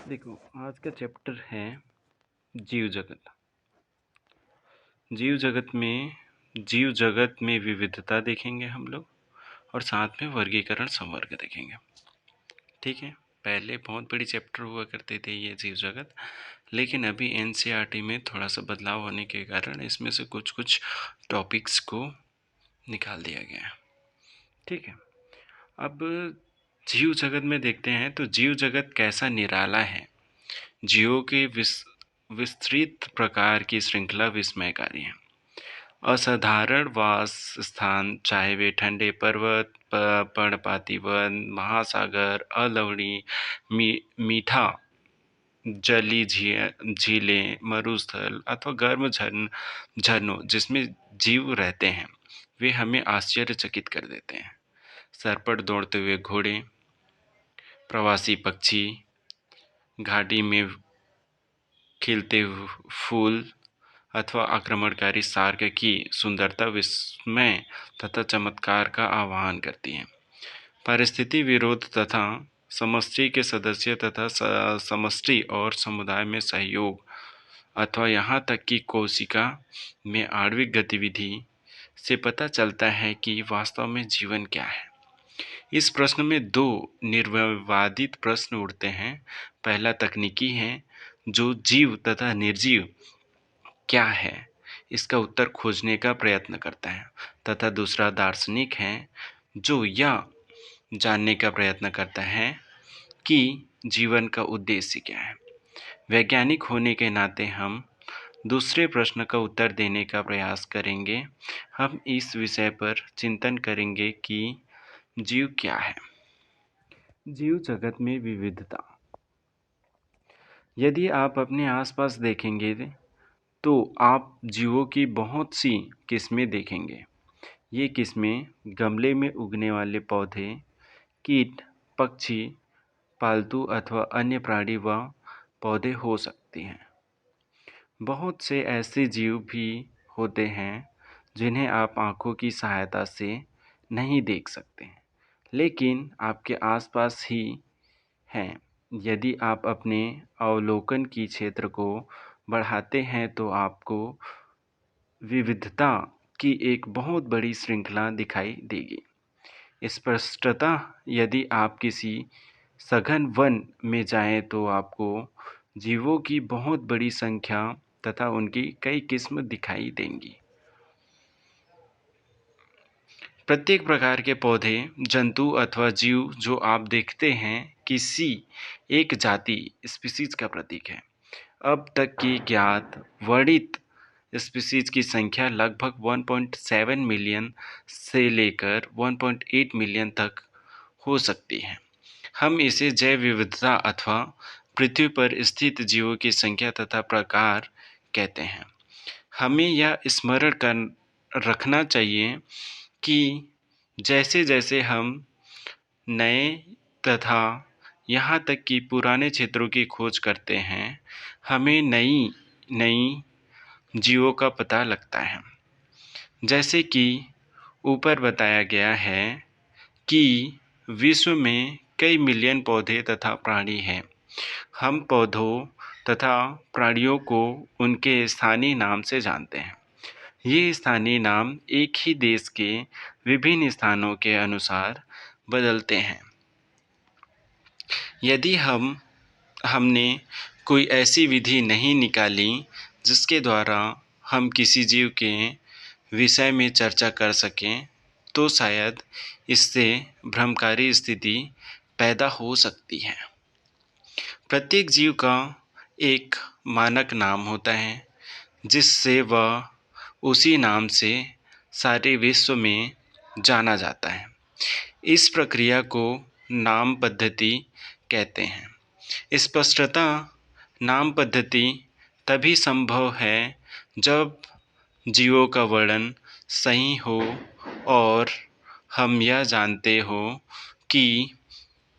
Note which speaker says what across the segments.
Speaker 1: देखो, आज का चैप्टर है जीव जगत। जीव जगत में विविधता देखेंगे हम लोग और साथ में वर्गीकरण संवर्ग देखेंगे। ठीक है, पहले बहुत बड़ी चैप्टर हुआ करते थे ये जीव जगत, लेकिन अभी एनसीईआरटी में थोड़ा सा बदलाव होने के कारण इसमें से कुछ कुछ टॉपिक्स को निकाल दिया गया है। ठीक है, अब जीव जगत में देखते हैं तो जीव जगत कैसा निराला है। जीवों के विस्तृत प्रकार की श्रृंखला विस्मयकारी है। असाधारण वास स्थान, चाहे वे ठंडे पर्वत, पर्णपाती वन, महासागर, अलवणी, मीठा जली झीलें, मरुस्थल अथवा गर्म झरनों जिसमें जीव रहते हैं, वे हमें आश्चर्यचकित कर देते हैं। सर पर दौड़ते हुए घोड़े, प्रवासी पक्षी, घाटी में खिलते फूल अथवा आक्रमणकारी सार्क की सुंदरता विस्मय तथा चमत्कार का आह्वान करती है। पारिस्थितिक विरोध तथा समष्टि के सदस्य तथा समष्टि और समुदाय में सहयोग अथवा यहाँ तक कि कोशिका में आणविक गतिविधि से पता चलता है कि वास्तव में जीवन क्या है। इस प्रश्न में दो निर्विवादित प्रश्न उठते हैं। पहला तकनीकी है, जो जीव तथा निर्जीव क्या है इसका उत्तर खोजने का प्रयत्न करता है, तथा दूसरा दार्शनिक है, जो यह जानने का प्रयत्न करता है कि जीवन का उद्देश्य क्या है। वैज्ञानिक होने के नाते हम दूसरे प्रश्न का उत्तर देने का प्रयास करेंगे। हम इस विषय पर चिंतन करेंगे कि जीव क्या है। जीव जगत में विविधता। यदि आप अपने आसपास देखेंगे तो आप जीवों की बहुत सी किस्में देखेंगे। ये किस्में गमले में उगने वाले पौधे, कीट, पक्षी, पालतू अथवा अन्य प्राणी व पौधे हो सकती हैं। बहुत से ऐसे जीव भी होते हैं जिन्हें आप आँखों की सहायता से नहीं देख सकते, लेकिन आपके आसपास ही हैं। यदि आप अपने अवलोकन की क्षेत्र को बढ़ाते हैं तो आपको विविधता की एक बहुत बड़ी श्रृंखला दिखाई देगी। स्पष्टतः यदि आप किसी सघन वन में जाएं तो आपको जीवों की बहुत बड़ी संख्या तथा उनकी कई किस्म दिखाई देंगी। प्रत्येक प्रकार के पौधे, जंतु अथवा जीव जो आप देखते हैं किसी एक जाति स्पीशीज का प्रतीक है। अब तक की ज्ञात वर्णित स्पीशीज की संख्या लगभग 1.7 मिलियन से लेकर 1.8 मिलियन तक हो सकती है। हम इसे जैव विविधता अथवा पृथ्वी पर स्थित जीवों की संख्या तथा प्रकार कहते हैं। हमें यह स्मरण कर रखना चाहिए कि जैसे जैसे हम नए तथा यहाँ तक कि पुराने क्षेत्रों की खोज करते हैं, हमें नई नई जीवों का पता लगता है। जैसे कि ऊपर बताया गया है कि विश्व में कई मिलियन पौधे तथा प्राणी हैं। हम पौधों तथा प्राणियों को उनके स्थानीय नाम से जानते हैं। ये स्थानीय नाम एक ही देश के विभिन्न स्थानों के अनुसार बदलते हैं। यदि हमने कोई ऐसी विधि नहीं निकाली जिसके द्वारा हम किसी जीव के विषय में चर्चा कर सकें, तो शायद इससे भ्रमकारी स्थिति पैदा हो सकती है। प्रत्येक जीव का एक मानक नाम होता है जिससे वह उसी नाम से सारे विश्व में जाना जाता है। इस प्रक्रिया को नाम पद्धति कहते हैं। स्पष्टतः नाम पद्धति तभी संभव है जब जीवों का वर्णन सही हो और हम यह जानते हो कि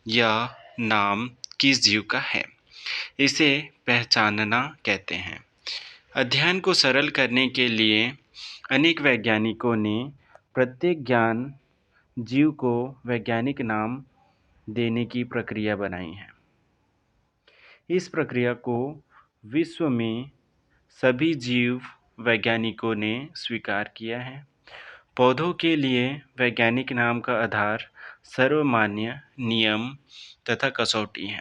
Speaker 1: यह नाम किस जीव का है। इसे पहचानना कहते हैं। अध्ययन को सरल करने के लिए अनेक वैज्ञानिकों ने प्रत्येक ज्ञान जीव को वैज्ञानिक नाम देने की प्रक्रिया बनाई है। इस प्रक्रिया को विश्व में सभी जीव वैज्ञानिकों ने स्वीकार किया है। पौधों के लिए वैज्ञानिक नाम का आधार सर्वमान्य नियम तथा कसौटी है।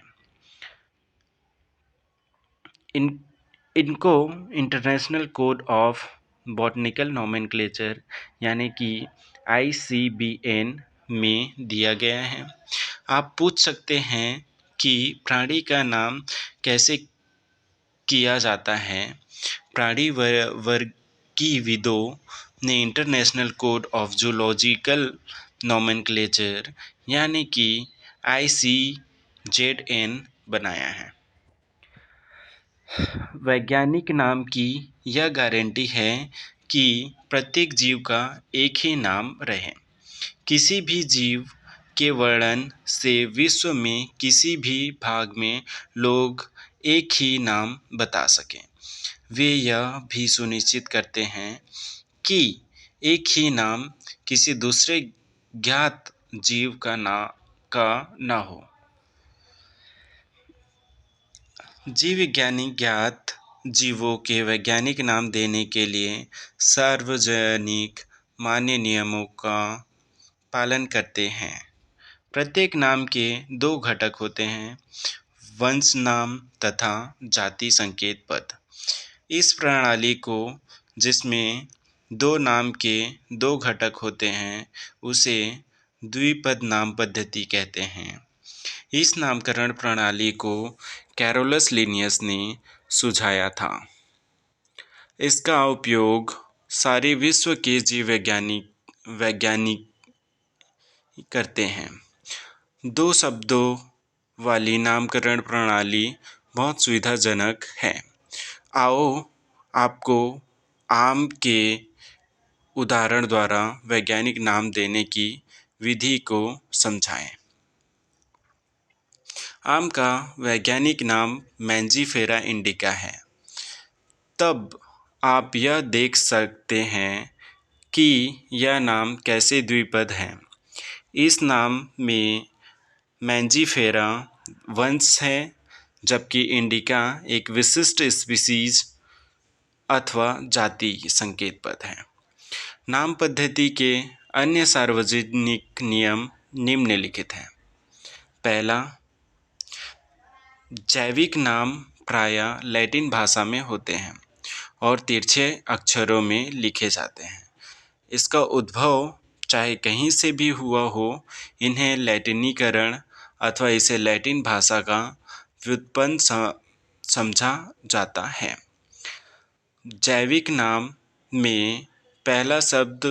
Speaker 1: इनको international code of botanical nomenclature यानी कि ICBN में दिया गया है। आप पूछ सकते हैं कि प्राणी का नाम कैसे किया जाता है। प्राणी वर्गीविदों ने international code of zoological nomenclature यानी कि ICZN बनाया है। वैज्ञानिक नाम की यह गारंटी है कि प्रत्येक जीव का एक ही नाम रहे। किसी भी जीव के वर्णन से विश्व में किसी भी भाग में लोग एक ही नाम बता सकें। वे यह भी सुनिश्चित करते हैं कि एक ही नाम किसी दूसरे ज्ञात जीव का ना हो। जीव विज्ञानी ज्ञात जीवों के वैज्ञानिक नाम देने के लिए सार्वजनिक मान्य नियमों का पालन करते हैं। प्रत्येक नाम के दो घटक होते हैं, वंश नाम तथा जाति संकेत पद। इस प्रणाली को, जिसमें दो नाम के दो घटक होते हैं, उसे द्विपद नाम पद्धति कहते हैं। इस नामकरण प्रणाली को कैरोलस लिनियस ने सुझाया था। इसका उपयोग सारे विश्व के जीव वैज्ञानिक करते हैं। दो शब्दों वाली नामकरण प्रणाली बहुत सुविधाजनक है। आओ आपको आम के उदाहरण द्वारा वैज्ञानिक नाम देने की विधि को समझाएं। आम का वैज्ञानिक नाम मैंजीफेरा इंडिका है। तब आप यह देख सकते हैं कि यह नाम कैसे द्विपद है। इस नाम में मैंजीफेरा वंश है, जबकि इंडिका एक विशिष्ट स्पीसीज अथवा जाति संकेत पद है। नाम पद्धति के अन्य सार्वजनिक नियम निम्नलिखित हैं। पहला, जैविक नाम प्रायः लैटिन भाषा में होते हैं और तिरछे अक्षरों में लिखे जाते हैं। इसका उद्भव चाहे कहीं से भी हुआ हो, इन्हें लैटिनीकरण अथवा इसे लैटिन भाषा का व्युत्पन्न समझा जाता है। जैविक नाम में पहला शब्द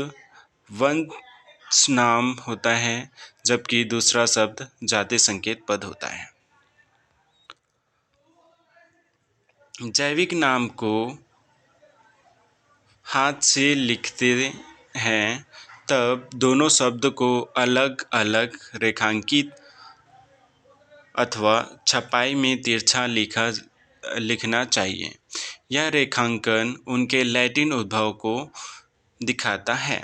Speaker 1: वंश नाम होता है, जबकि दूसरा शब्द जाति संकेत पद होता है। जैविक नाम को हाथ से लिखते हैं तब दोनों शब्द को अलग अलग रेखांकित अथवा छपाई में तिरछा लिखना चाहिए। यह रेखांकन उनके लैटिन उद्भव को दिखाता है।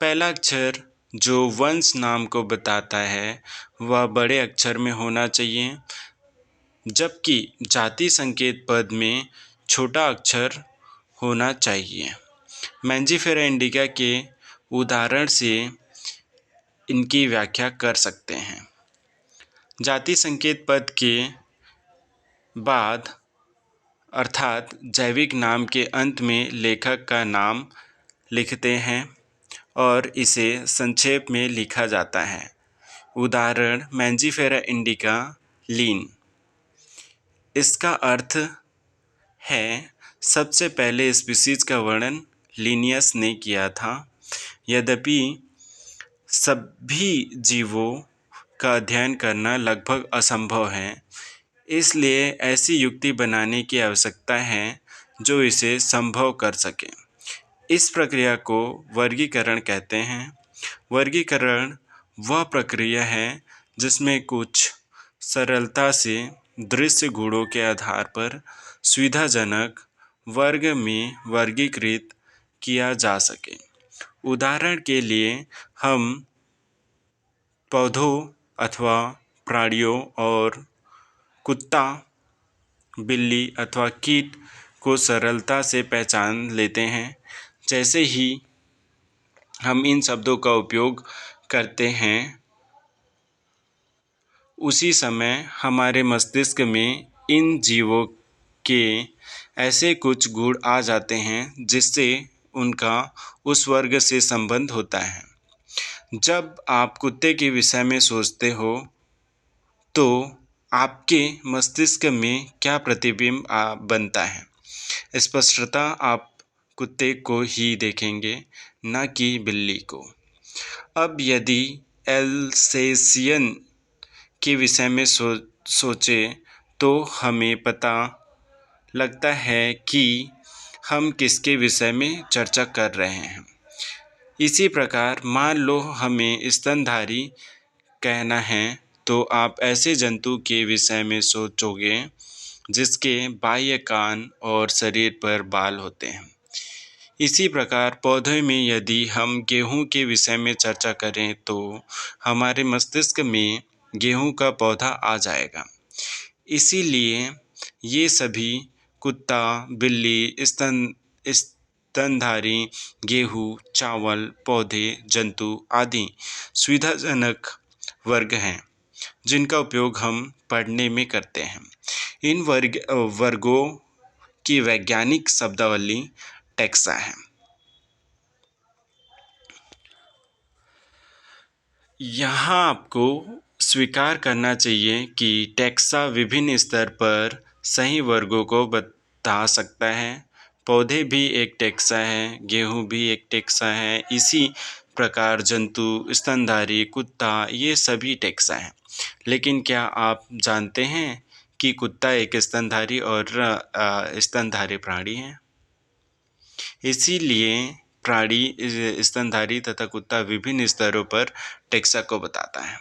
Speaker 1: पहला अक्षर जो वंश नाम को बताता है वह बड़े अक्षर में होना चाहिए, जबकि जाति संकेत पद में छोटा अक्षर होना चाहिए। मैंजीफेरा इंडिका के उदाहरण से इनकी व्याख्या कर सकते हैं। जाति संकेत पद के बाद अर्थात जैविक नाम के अंत में लेखक का नाम लिखते हैं और इसे संक्षेप में लिखा जाता है। उदाहरण मैंजीफेरा इंडिका लीन। इसका अर्थ है सबसे पहले स्पीसीज का वर्णन लिनियस ने किया था। यद्यपि सभी जीवों का अध्ययन करना लगभग असंभव है, इसलिए ऐसी युक्ति बनाने की आवश्यकता है जो इसे संभव कर सके। इस प्रक्रिया को वर्गीकरण कहते हैं। वर्गीकरण वह प्रक्रिया है जिसमें कुछ सरलता से दृश्य गुणों के आधार पर सुविधाजनक वर्ग में वर्गीकृत किया जा सके। उदाहरण के लिए हम पौधों अथवा प्राणियों और कुत्ता बिल्ली अथवा कीट को सरलता से पहचान लेते हैं। जैसे ही हम इन शब्दों का उपयोग करते हैं, उसी समय हमारे मस्तिष्क में इन जीवों के ऐसे कुछ गुण आ जाते हैं जिससे उनका उस वर्ग से संबंध होता है। जब आप कुत्ते के विषय में सोचते हो तो आपके मस्तिष्क में क्या प्रतिबिंब बनता है? स्पष्टता आप कुत्ते को ही देखेंगे, न कि बिल्ली को। अब यदि एल्सेशियन के विषय में सोचें तो हमें पता लगता है कि हम किसके विषय में चर्चा कर रहे हैं। इसी प्रकार मान लो हमें स्तनधारी कहना है तो आप ऐसे जंतु के विषय में सोचोगे जिसके बाह्य कान और शरीर पर बाल होते हैं। इसी प्रकार पौधे में यदि हम गेहूं के विषय में चर्चा करें तो हमारे मस्तिष्क में गेहूं का पौधा आ जाएगा। इसीलिए ये सभी कुत्ता, बिल्ली, स्तनधारी, गेहूं, चावल, पौधे, जंतु आदि सुविधाजनक वर्ग हैं जिनका उपयोग हम पढ़ने में करते हैं। इन वर्गों की वैज्ञानिक शब्दावली टैक्सा है। यहाँ आपको स्वीकार करना चाहिए कि टैक्सा विभिन्न स्तर पर सही वर्गों को बता सकता है। पौधे भी एक टैक्सा है, गेहूं भी एक टैक्सा है, इसी प्रकार जंतु, स्तनधारी, कुत्ता, ये सभी टैक्सा हैं। लेकिन क्या आप जानते हैं कि कुत्ता एक स्तनधारी और स्तनधारी प्राणी है? इसीलिए प्राणी स्तनधारी तथा कुत्ता विभिन्न स्तरों पर टैक्सा को बताता है।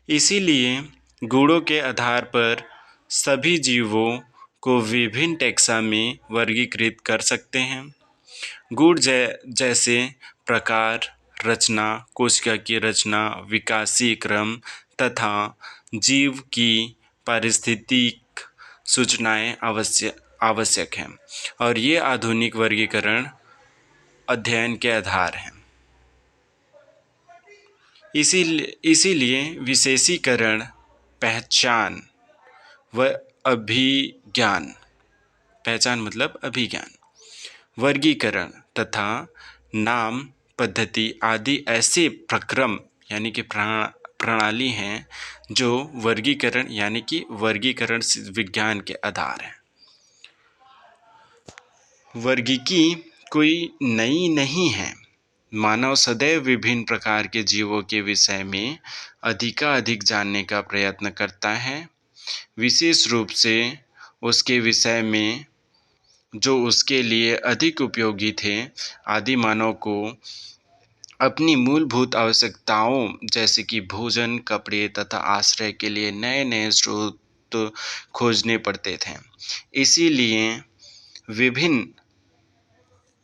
Speaker 1: इसीलिए गुणों के आधार पर सभी जीवों को विभिन्न टैक्सा में वर्गीकृत कर सकते हैं। गुण जैसे प्रकार, रचना, कोशिका की रचना, विकासीय क्रम तथा जीव की पारिस्थितिक सूचनाएं आवश्यक हैं और ये आधुनिक वर्गीकरण अध्ययन के आधार हैं। इसीलिए विशेषीकरण, पहचान व अभिज्ञान, पहचान मतलब अभिज्ञान, वर्गीकरण तथा नाम पद्धति आदि ऐसे प्रक्रम यानी कि प्रणाली हैं जो वर्गीकरण यानी कि वर्गीकरण विज्ञान के आधार हैं। वर्गीकी कोई नई नहीं है। मानव सदैव विभिन्न प्रकार के जीवों के विषय में अधिकाधिक जानने का प्रयत्न करता है, विशेष रूप से उसके विषय में जो उसके लिए अधिक उपयोगी थे। आदि मानव को अपनी मूलभूत आवश्यकताओं जैसे कि भोजन, कपड़े तथा आश्रय के लिए नए नए स्रोत खोजने पड़ते थे। इसीलिए विभिन्न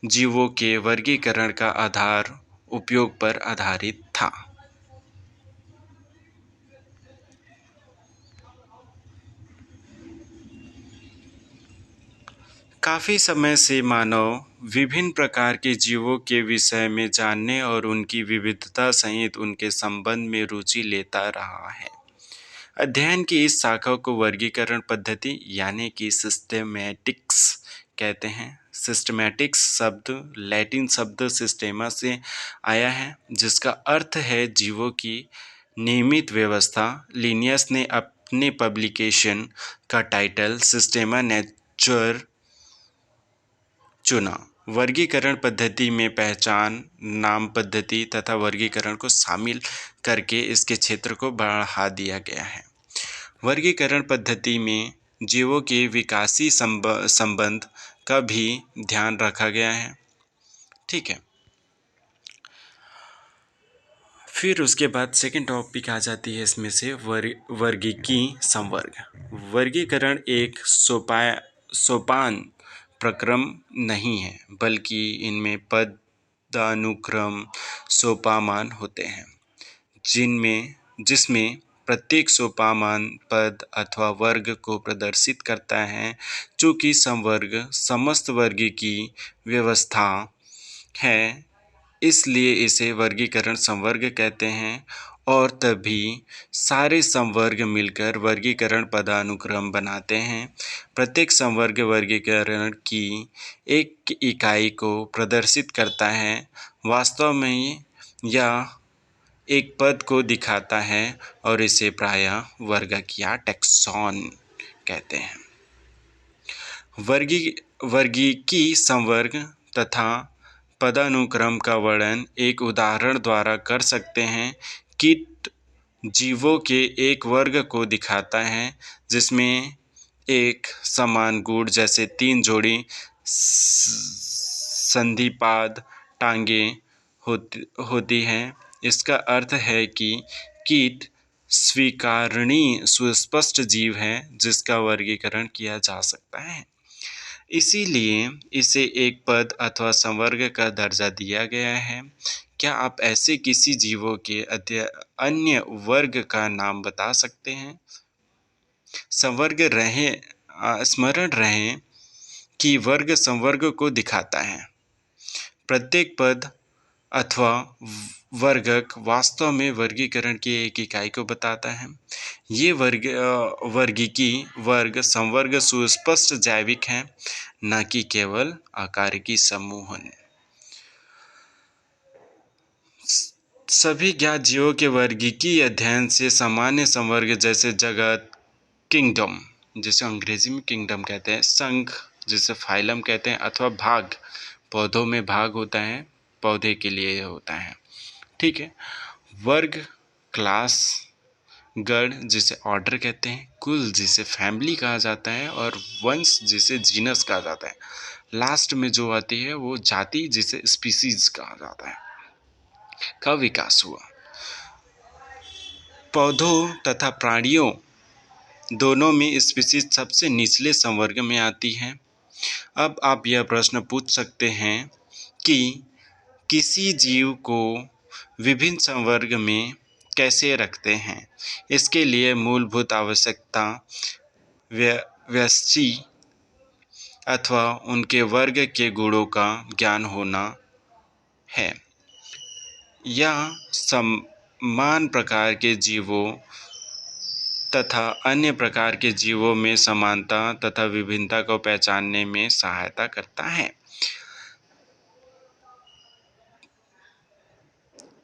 Speaker 1: जीवों के वर्गीकरण का आधार उपयोग पर आधारित था। काफ़ी समय से मानव विभिन्न प्रकार के जीवों के विषय में जानने और उनकी विविधता सहित उनके संबंध में रुचि लेता रहा है। अध्ययन की इस शाखा को वर्गीकरण पद्धति यानी कि सिस्टेमैटिक्स कहते हैं। सिस्टेमैटिक्स शब्द लैटिन शब्द सिस्टेमा से आया है जिसका अर्थ है जीवों की नियमित व्यवस्था। लिनियस ने अपने पब्लिकेशन का टाइटल सिस्टेमा नेचर चुना। वर्गीकरण पद्धति में पहचान, नाम पद्धति तथा वर्गीकरण को शामिल करके इसके क्षेत्र को बढ़ा दिया गया है। वर्गीकरण पद्धति में जीवों के विकासी संबंध का भी ध्यान रखा गया है। ठीक है, फिर उसके बाद सेकंड टॉपिक आ जाती है इसमें से वर्गीकी संवर्ग। वर्गीकरण एक सोपान प्रक्रम नहीं है बल्कि इनमें पदानुक्रम सोपामान होते हैं जिसमें प्रत्येक सोपामान पद अथवा वर्ग को प्रदर्शित करता है। चूँकि समवर्ग समस्त वर्ग की व्यवस्था है, इसलिए इसे वर्गीकरण समवर्ग कहते हैं और तभी सारे समवर्ग मिलकर वर्गीकरण पदानुक्रम बनाते हैं। प्रत्येक समवर्ग वर्गीकरण की एक इकाई को प्रदर्शित करता है। वास्तव में यह एक पद को दिखाता है और इसे प्रायः वर्गक या टैक्सॉन कहते हैं। वर्गीकी समवर्ग तथा पदानुक्रम का वर्णन एक उदाहरण द्वारा कर सकते हैं। कीट जीवों के एक वर्ग को दिखाता है जिसमें एक समान गुण जैसे 3 जोड़ी संधिपाद टांगें होती हैं। इसका अर्थ है कि कीट स्वीकारणी सुस्पष्ट जीव है जिसका वर्गीकरण किया जा सकता है, इसीलिए इसे एक पद अथवा संवर्ग का दर्जा दिया गया है। क्या आप ऐसे किसी जीवों के अन्य वर्ग का नाम बता सकते हैं? स्मरण रहे कि वर्ग संवर्ग को दिखाता है। प्रत्येक पद अथवा वर्गक वास्तव में वर्गीकरण की एक इकाई को बताता है। ये वर्गीकी वर्ग संवर्ग सुस्पष्ट जैविक हैं, न कि केवल आकारिकी समूहन। सभी ज्ञात जीवों के वर्गीकी अध्ययन से सामान्य संवर्ग जैसे जगत, किंगडम जिसे अंग्रेजी में किंगडम कहते हैं, संघ जिसे फाइलम कहते हैं, अथवा भाग, पौधों में भाग होता है, पौधे के लिए होता है, ठीक है। वर्ग, क्लास, गण जिसे ऑर्डर कहते हैं, कुल जिसे फैमिली कहा जाता है और वंश जिसे जीनस कहा जाता है। लास्ट में जो आती है वो जाति जिसे स्पीसीज कहा जाता है, का विकास हुआ। पौधों तथा प्राणियों दोनों में स्पीसीज सबसे निचले संवर्ग में आती है। अब आप यह प्रश्न पूछ सकते हैं कि किसी जीव को विभिन्न संवर्ग में कैसे रखते हैं। इसके लिए मूलभूत आवश्यकता व्यष्टि अथवा उनके वर्ग के गुणों का ज्ञान होना है। यह समान प्रकार के जीवों तथा अन्य प्रकार के जीवों में समानता तथा विभिन्नता को पहचानने में सहायता करता है।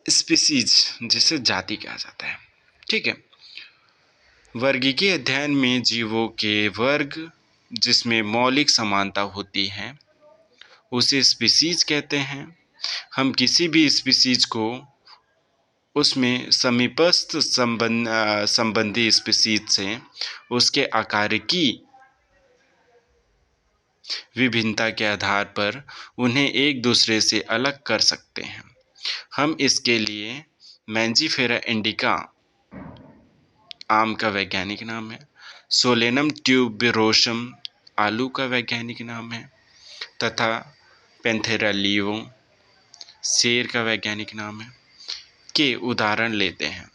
Speaker 1: स्पीसीज जिसे जाति कहा जाता है, ठीक है। वर्गीकी अध्ययन में जीवों के वर्ग जिसमें मौलिक समानता होती है उसे स्पीसीज कहते हैं। हम किसी भी स्पीसीज को उसमें समीपस्थ संबंधी स्पीसीज से उसके आकारिकी विभिन्नता के आधार पर उन्हें एक दूसरे से अलग कर सकते हैं। हम इसके लिए मैंजीफेरा इंडिका आम का वैज्ञानिक नाम है, सोलेनम ट्यूबरोसम आलू का वैज्ञानिक नाम है तथा पैंथेरा लियो शेर का वैज्ञानिक नाम है के उदाहरण लेते हैं।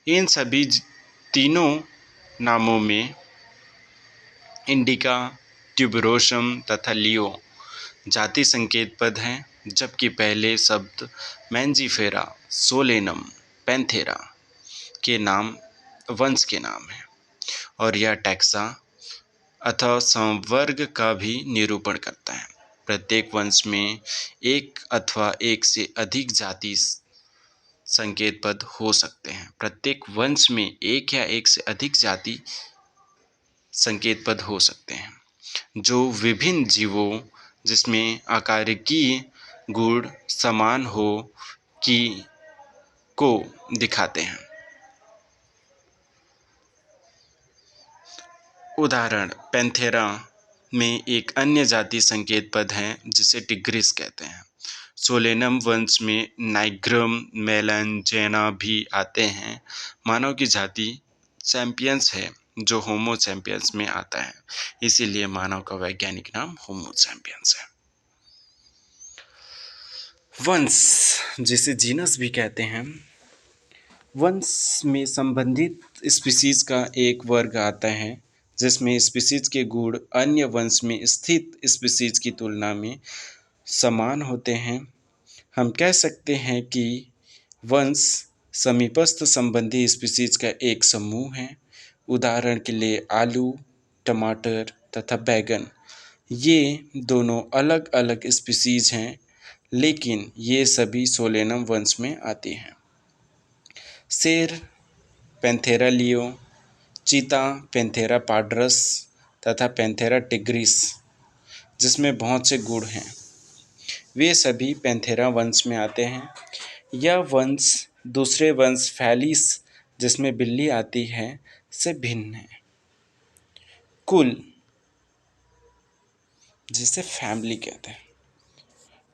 Speaker 1: इन सभी तीनों नामों में इंडिका, ट्यूबरोसम तथा लियो जाति संकेत पद हैं, जबकि पहले शब्द मैंजीफेरा, सोलेनम, पैंथेरा के नाम वंश के नाम हैं और यह टैक्सा अथवा संवर्ग का भी निरूपण करता है। प्रत्येक वंश में एक अथवा एक से अधिक जाति संकेत पद हो सकते हैं। प्रत्येक वंश में एक या एक से अधिक जाति संकेत पद हो सकते हैं जो विभिन्न जीवों जिसमें आकारिकी गुण समान हो की को दिखाते हैं। उदाहरण पैंथेरा में एक अन्य जाति संकेत पद है जिसे टिग्रिस कहते हैं। सोलेनम वंश में नाइग्रम, मेलांजेना भी आते हैं। मानव की जाति सैपियंस है जो होमो सैपियंस में आता है, इसीलिए मानव का वैज्ञानिक नाम होमो सैपियंस है। वंश जिसे जीनस भी कहते हैं, वंश में संबंधित स्पीशीज का एक वर्ग आता है जिसमें स्पीशीज के गुण अन्य वंश में स्थित स्पीशीज की तुलना में समान होते हैं। हम कह सकते हैं कि वंश समीपस्थ संबंधी स्पीशीज का एक समूह है। उदाहरण के लिए आलू, टमाटर तथा बैंगन, ये दोनों अलग अलग स्पीशीज हैं, लेकिन ये सभी सोलेनम वंश में आती हैं। शेर पैंथेरा लियो, चीता पैंथेरा पाड्रस तथा पैंथेरा टिग्रिस, जिसमें बहुत से गुण हैं, वे सभी पैंथेरा वंश में आते हैं। यह वंश दूसरे वंश फैलिस, जिसमें बिल्ली आती है, से भिन्न है। कुल, जिसे फैमिली कहते हैं,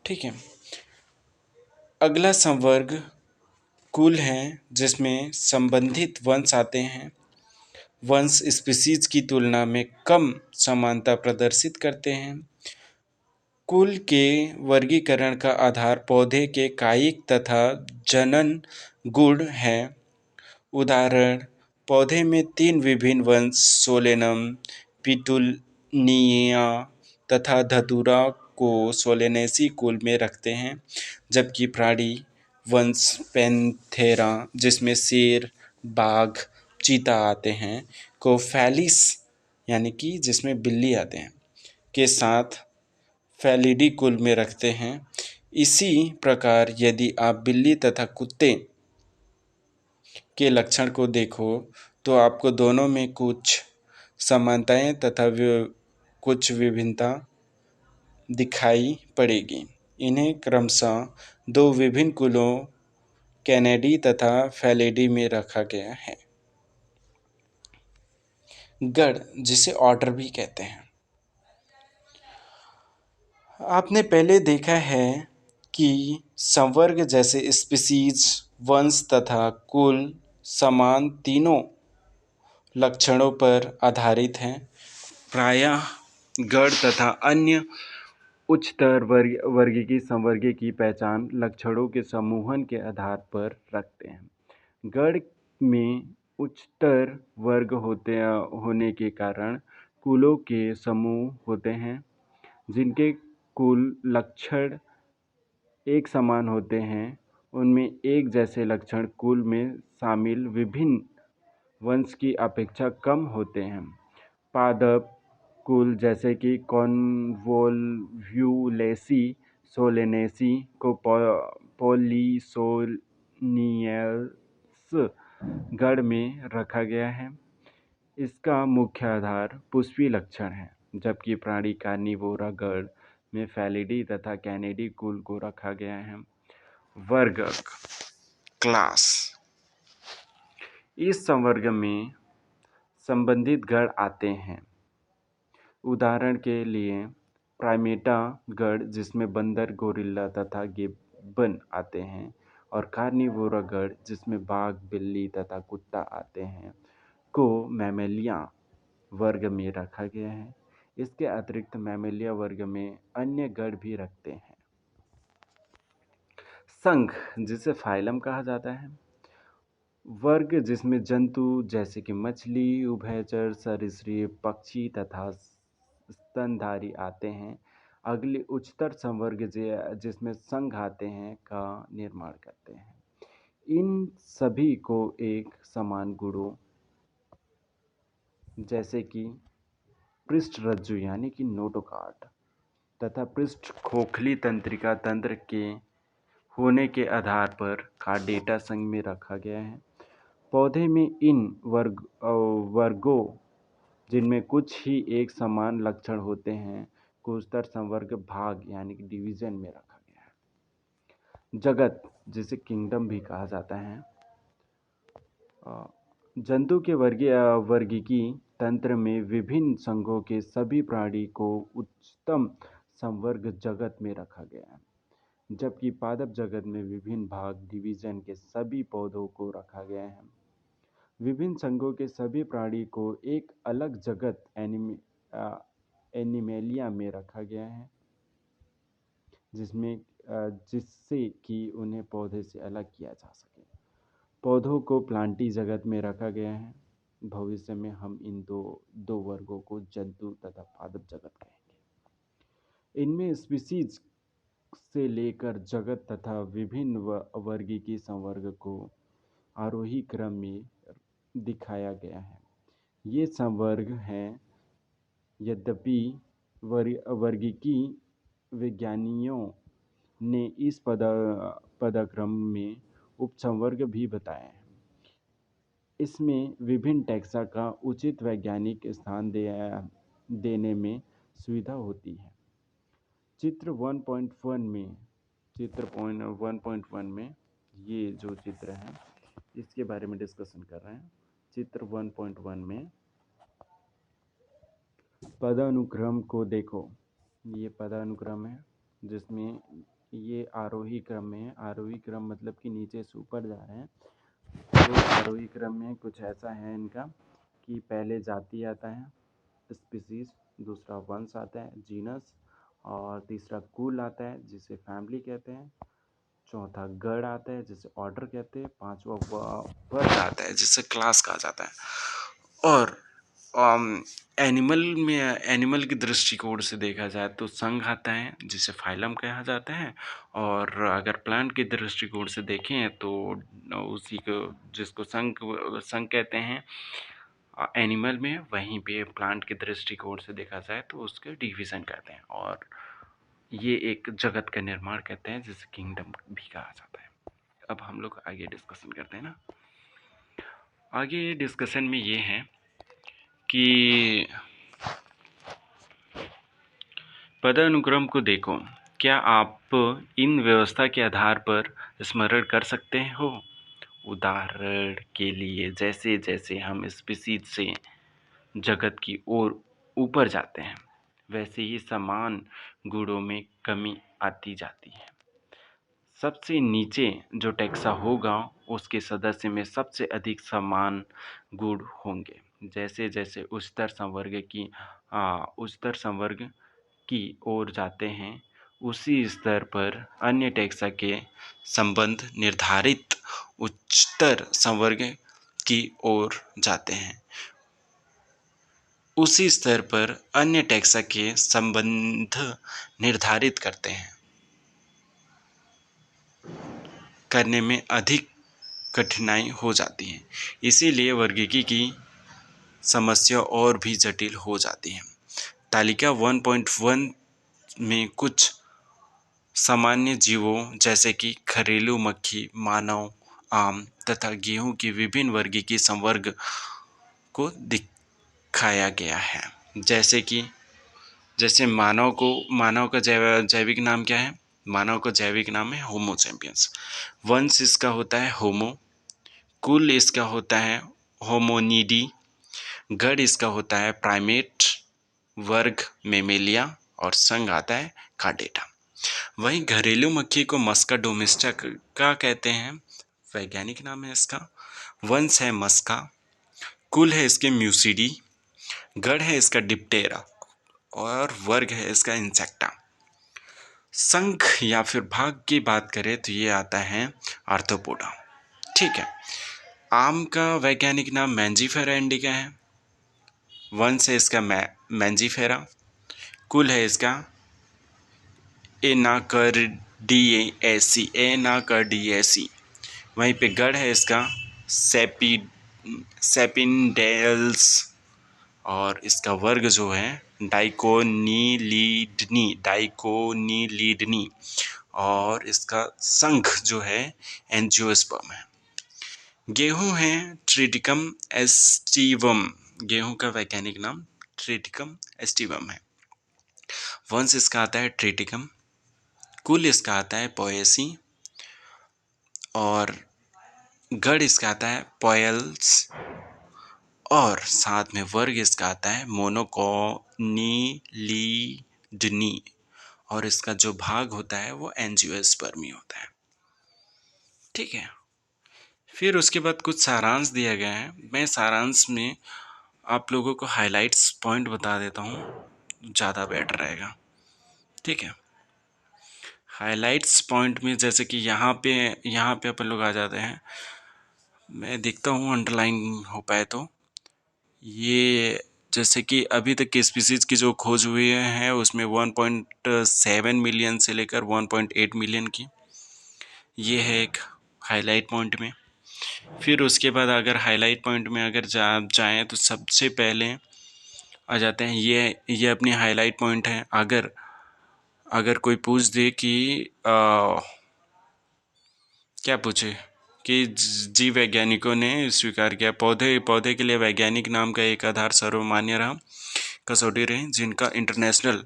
Speaker 1: ठीक है। अगला संवर्ग कुल है, जिसमें संबंधित वंश आते हैं। वंश स्पीशीज की तुलना में कम समानता प्रदर्शित करते हैं। कुल के वर्गीकरण का आधार पौधे के कायिक तथा जनन गुण है। उदाहरण, पौधे में 3 विभिन्न वंश सोलेनम, पिटूनिया तथा धतूरा को सोलेनेसी कुल में रखते हैं, जबकि प्राणी वंश पैंथेरा, जिसमें शेर, बाघ, चीता आते हैं, को फैलिस, यानी कि जिसमें बिल्ली आते हैं, के साथ फैलिडी कुल में रखते हैं। इसी प्रकार यदि आप बिल्ली तथा कुत्ते के लक्षण को देखो तो आपको दोनों में कुछ समानताएं तथा कुछ विभिन्नता दिखाई पड़ेगी। इन्हें क्रमशः 2 विभिन्न कुलों कैनेडी तथा फैलिडी में रखा गया है। गण, जिसे ऑर्डर भी कहते हैं। आपने पहले देखा है कि संवर्ग जैसे स्पीशीज, वंश तथा कुल समान तीनों लक्षणों पर आधारित हैं। प्रायः गण तथा अन्य उच्चतर वर्गीय संवर्ग की पहचान लक्षणों के समूहन के आधार पर रखते हैं। गण में उच्चतर वर्ग होने के कारण कुलों के समूह होते हैं, जिनके कुल लक्षण एक समान होते हैं। उनमें एक जैसे लक्षण कुल में शामिल विभिन्न वंश की अपेक्षा कम होते हैं। पादप कुल जैसे कि कॉन्वोल्व्यूलेसी सोलेनेसी को पॉलीसोनियस गण में रखा गया है। इसका मुख्य आधार पुष्पीय लक्षण है, जबकि प्राणी कार्निवोरा गण में फैलिडी तथा कैनेडी कुल को रखा गया है। वर्गक, क्लास, इस संवर्ग में संबंधित गण आते हैं। उदाहरण के लिए प्राइमेटा गण, जिसमें बंदर, गोरिल्ला तथा गिब्बन आते हैं, और कार्निवोरा गण, जिसमें बाघ, बिल्ली तथा कुत्ता आते हैं, को मैमेलिया वर्ग में रखा गया है। इसके अतिरिक्त मैमेलिया वर्ग में अन्य गण भी रखते हैं। संघ, जिसे फाइलम कहा जाता है, वर्ग जिसमें जंतु जैसे कि मछली, उभयचर, सरीसृप, पक्षी तथा स्तनधारी आते हैं। अगले उच्चतर संवर्ग जिसमें संघ आते हैं का निर्माण करते हैं। इन सभी को एक समान गुणों जैसे कि पृष्ठरज्जु यानी कि नोटोकार्ड तथा पृष्ठ खोखली तंत्रिका तंत्र के होने के आधार पर कार्डेटा संघ में रखा गया है। पौधे में इन वर्गों जिनमें कुछ ही एक समान लक्षण होते हैं को उच्चतर संवर्ग भाग यानी कि डिवीजन में रखा गया है। जगत, जिसे किंगडम भी कहा जाता है, जंतु के वर्गीकी तंत्र में विभिन्न संघों के सभी प्राणी को उच्चतम संवर्ग जगत में रखा गया है, जबकि पादप जगत में विभिन्न भाग डिवीजन के सभी पौधों को रखा गया है। विभिन्न संघों के सभी प्राणी को एक अलग जगत एनिमेलिया में रखा गया है, जिससे कि उन्हें पौधे से अलग किया जा सके। पौधों को प्लांटी जगत में रखा गया है। भविष्य में हम इन दो दो वर्गों को जंतु तथा पादप जगत कहेंगे। इनमें स्पीसीज से लेकर जगत तथा विभिन्न वर्गीकी संवर्ग को आरोही क्रम में दिखाया गया है। ये संवर्ग हैं। यद्यपि वर्गीकी विज्ञानियों ने इस पदाक्रम में उपसंवर्ग भी बताए हैं। इसमें विभिन्न टैक्सा का उचित वैज्ञानिक स्थान देने में सुविधा होती है। चित्र 1.1 में ये जो चित्र है इसके बारे में डिस्कशन कर रहे हैं। चित्र 1.1 में पदानुक्रम को देखो। ये पदानुक्रम है जिसमें ये आरोही क्रम में है। आरोही क्रम मतलब कि नीचे से ऊपर जा रहे हैं। तो आरोही क्रम में कुछ ऐसा है इनका कि पहले जाति आता है, स्पीसीज, दूसरा वंश आता है, जीनस, और तीसरा कुल आता है जिसे फैमिली कहते हैं, चौथा गण आता है जिसे ऑर्डर कहते हैं, पांचवा वर्ग आता है जिसे क्लास कहा जाता है। और एनिमल की दृष्टिकोण से देखा जाए तो संघ आता है जिसे फाइलम कहा जाता है। और अगर प्लांट की दृष्टिकोण से देखें तो उसी को जिसको संघ संघ कहते हैं एनिमल में, वहीं पे प्लांट के दृष्टिकोण से देखा जाए तो उसके डिवीज़न कहते हैं। और ये एक जगत का निर्माण कहते हैं जिसे किंगडम भी कहा जाता है। अब हम लोग आगे डिस्कशन करते हैं ना। आगे डिस्कशन में ये है कि पदानुक्रम को देखो। क्या आप इन व्यवस्था के आधार पर स्मरण कर सकते हो? उदाहरण के लिए जैसे जैसे हम स्पीसीज से जगत की ओर ऊपर जाते हैं वैसे ही समान गुणों में कमी आती जाती है। सबसे नीचे जो टैक्सा होगा उसके सदस्य में सबसे अधिक समान गुण होंगे। जैसे जैसे उच्चतर संवर्ग की ओर जाते हैं उसी स्तर पर अन्य टैक्सा के संबंध निर्धारित उच्चतर संवर्ग की ओर जाते हैं। उसी स्तर पर अन्य टैक्सा के संबंध निर्धारित करने में अधिक कठिनाई हो जाती है। इसीलिए वर्गीकी की समस्या और भी जटिल हो जाती है। तालिका 1.1 में कुछ सामान्य जीवों जैसे कि घरेलू मक्खी, मानव, आम तथा गेहूं की विभिन्न वर्गीकी संवर्ग को दिखाया गया है। जैसे मानव का जैविक नाम क्या है? मानव का जैविक नाम है होमो सैपियंस। वंश इसका होता है होमो। कुल इसका होता है होमोनिडी। गण इसका होता है प्राइमेट। वर्ग मेमेलिया। और संघ आता है कार्डेटा। वहीं घरेलू मक्खी को मस्का डोमेस्टिका कहते हैं, वैज्ञानिक नाम है इसका। वंश है मस्का। कुल है इसके म्यूसिडी। गण है इसका डिप्टेरा। और वर्ग है इसका इंसेक्टा। संघ या फिर भाग की बात करें तो ये आता है आर्थ्रोपोडा। ठीक है। आम का वैज्ञानिक नाम मैंजीफेरा इंडिका है। वंश है इसका मैंजीफेरा। कुल है इसका एनाकर्डिएसी। वहीं पे गढ़ है इसका सेपिनडेल्स। और इसका वर्ग जो है डाइकोनिलीडनी। और इसका संघ जो है एंजियोस्पर्म है। गेहूं है ट्रिटिकम एस्टिवम। गेहूं का वैज्ञानिक नाम ट्रिटिकम एस्टिवम है। वंश इसका आता है ट्रिटिकम। कुल इसका आता है पोएसी। और गढ़ इसका आता है पोयल्स। और साथ में वर्ग इसका आता है मोनोकोनिलीडनी। और इसका जो भाग होता है वो एंजियोस्पर्मी होता है। ठीक है। फिर उसके बाद कुछ सारांश दिया गया है। मैं सारांश में आप लोगों को हाइलाइट्स पॉइंट बता देता हूँ, ज़्यादा बेटर रहेगा। ठीक है। हाइलाइट्स पॉइंट में जैसे कि यहाँ पे अपन लोग आ जाते हैं मैं देखता हूँ अंडरलाइन हो पाए तो। ये जैसे कि अभी तक की स्पीसीज की जो खोज हुई है उसमें 1.7 मिलियन से लेकर 1.8 मिलियन की, ये है एक हाईलाइट पॉइंट में। फिर उसके बाद अगर हाईलाइट पॉइंट में अगर जाएं तो सबसे पहले आ जाते हैं ये अपनी हाईलाइट पॉइंट है। अगर अगर कोई पूछ दे कि क्या पूछे कि जीव वैज्ञानिकों ने स्वीकार किया, पौधे पौधे के लिए वैज्ञानिक नाम का एक आधार सर्वमान्य रहा, कसौटी रही, जिनका international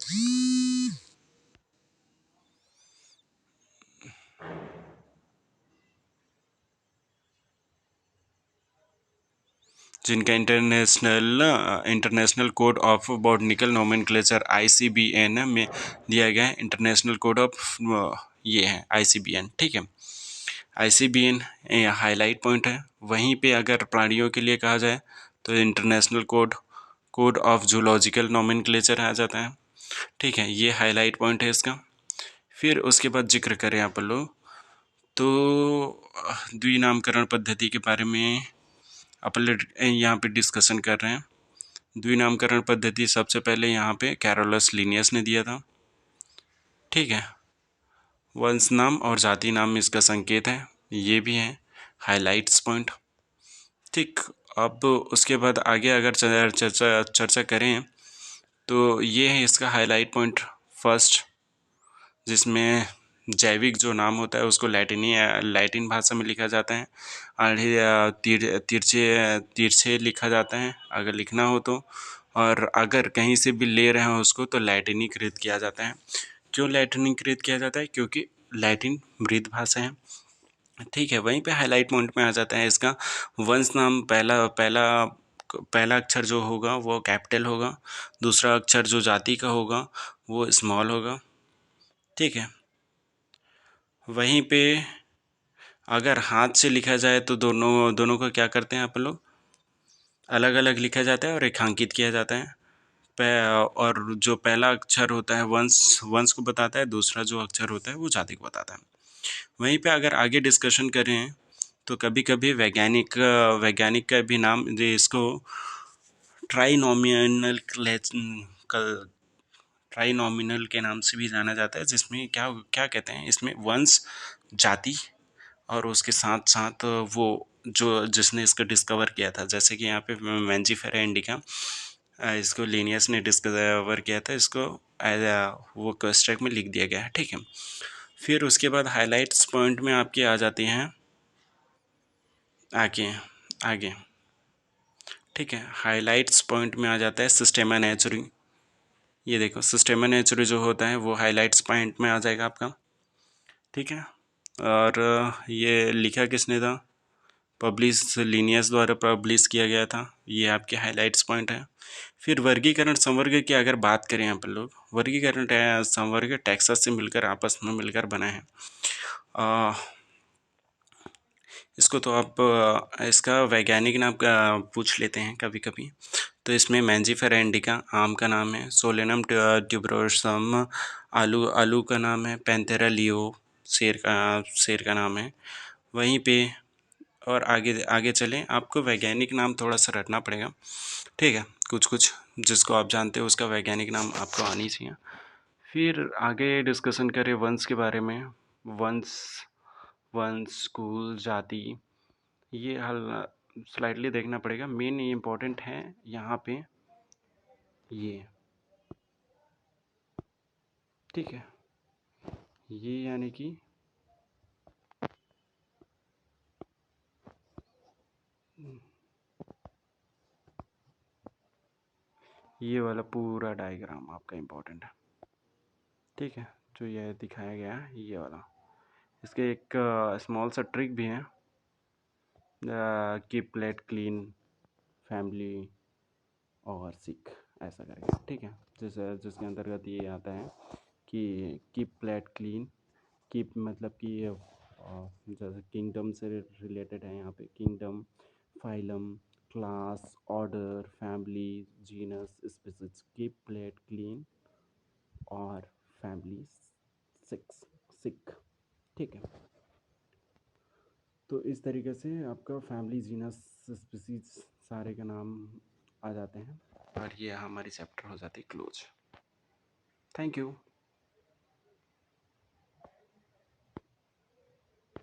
Speaker 1: international code of botanical nomenclature ICBN में दिया गया है। इंटरनेशनल कोड ऑफ ये है ICBN, ठीक है। ICBN हाईलाइट पॉइंट है। वहीं पे अगर प्राणियों के लिए कहा जाए तो international code code of zoological nomenclature आ जाता है, ठीक है। ये हाईलाइट पॉइंट है इसका। फिर उसके बाद जिक्र करें आप लोग तो द्विनामकरण पद्धति के बारे में अपन यहाँ पे डिस्कशन कर रहे हैं। द्विनामकरण पद्धति सबसे पहले यहाँ पे कैरोलस लिनियस ने दिया था, ठीक है। वंश नाम और जाति नाम इसका संकेत है, ये भी है हाइलाइट्स पॉइंट, ठीक। अब उसके बाद आगे अगर चर्चा चर्चा करें तो ये है इसका हाईलाइट पॉइंट फर्स्ट, जिसमें जैविक जो नाम होता है उसको लैटिन भाषा में लिखा जाता है। आधे तिरछे तिरछे लिखा जाता है अगर लिखना हो तो, और अगर कहीं से भी ले रहे हो उसको तो लैटिनीकृत किया जाता है। क्यों लैटिनीकृत किया जाता है? क्योंकि लैटिन मृत भाषा है, ठीक है। वहीं पे हाईलाइट पॉइंट में आ जाता है इसका वंश नाम। पहला पहला पहला अक्षर जो होगा वो कैपिटल होगा, दूसरा अक्षर जो जाति का होगा वो स्मॉल होगा, ठीक है। वहीं पे अगर हाथ से लिखा जाए तो दोनों दोनों को क्या करते हैं आप लोग, अलग अलग लिखा जाता है और रेखांकित किया जाता है। और जो पहला अक्षर होता है वंश वंश को बताता है, दूसरा जो अक्षर होता है वो जाति को बताता है। वहीं पे अगर आगे डिस्कशन करें तो कभी कभी वैज्ञानिक वैज्ञानिक का भी नाम इसको ट्राइनोमिनल ट्राइनोमिनल के नाम से भी जाना जाता है, जिसमें क्या क्या कहते हैं, इसमें वंश, जाति और उसके साथ साथ वो जो जिसने इसको डिस्कवर किया था, जैसे कि यहाँ पे मैंजीफेरा इंडिका, इसको लिनियस ने डिस्कवर किया था, इसको एज वो कोष्टक में लिख दिया गया है, ठीक है। फिर उसके बाद हाइलाइट्स पॉइंट में आपके आ जाती हैं आगे आगे, ठीक है। हाइलाइट्स पॉइंट में आ जाता है सिस्टेमा नेचुरी। ये देखो सिस्टेमा नेचुरी जो होता है वो हाइलाइट्स पॉइंट में आ जाएगा आपका, ठीक है। और ये लिखा किसने था? पब्लिश लिनियस द्वारा पब्लिश किया गया था। ये आपके हाइलाइट्स पॉइंट है। फिर वर्गीकरण संवर्ग की अगर बात करें यहाँ पर लोग, वर्गीकरण संवर्ग टेक्सास से मिलकर आपस में मिलकर बना है। इसको तो आप इसका वैज्ञानिक नाम पूछ लेते हैं कभी कभी। तो इसमें मैंजीफेरा इंडिका आम का नाम है, सोलेनम ट्यूबरोसम आलू आलू का नाम है, पैंथेरा लियो शेर का नाम है। वहीं पे और आगे आगे चलें, आपको वैज्ञानिक नाम थोड़ा सा रटना पड़ेगा, ठीक है। कुछ कुछ जिसको आप जानते हो उसका वैज्ञानिक नाम आपको आनी चाहिए। फिर आगे डिस्कशन करें वंश के बारे में। वंश वंश कुल जाति ये हल स्लाइडली देखना पड़ेगा। मेन इम्पोर्टेंट है यहाँ पे ये, ठीक है। ये यानी कि ये वाला पूरा डायग्राम आपका इम्पोर्टेंट है, ठीक है। जो ये दिखाया गया है ये वाला, इसके एक स्मॉल सा ट्रिक भी है, कीप प्लेट क्लीन फैमिली और सिक, ऐसा करके, ठीक है। जिसके अंतर्गत ये आता है कि कीप प्लेट क्लीन। कीप मतलब कि जैसे किंगडम से रिलेटेड है, यहाँ पे kingdom, phylum, class, order, family, genus, species, keep plate clean और फैमिली सिक्स सिक, ठीक है।
Speaker 2: तो इस तरीके से आपका फैमिली जीनस स्पीसीज सारे के नाम आ जाते हैं।
Speaker 1: और ये हमारी चैप्टर हो जाती क्लोज। Thank you.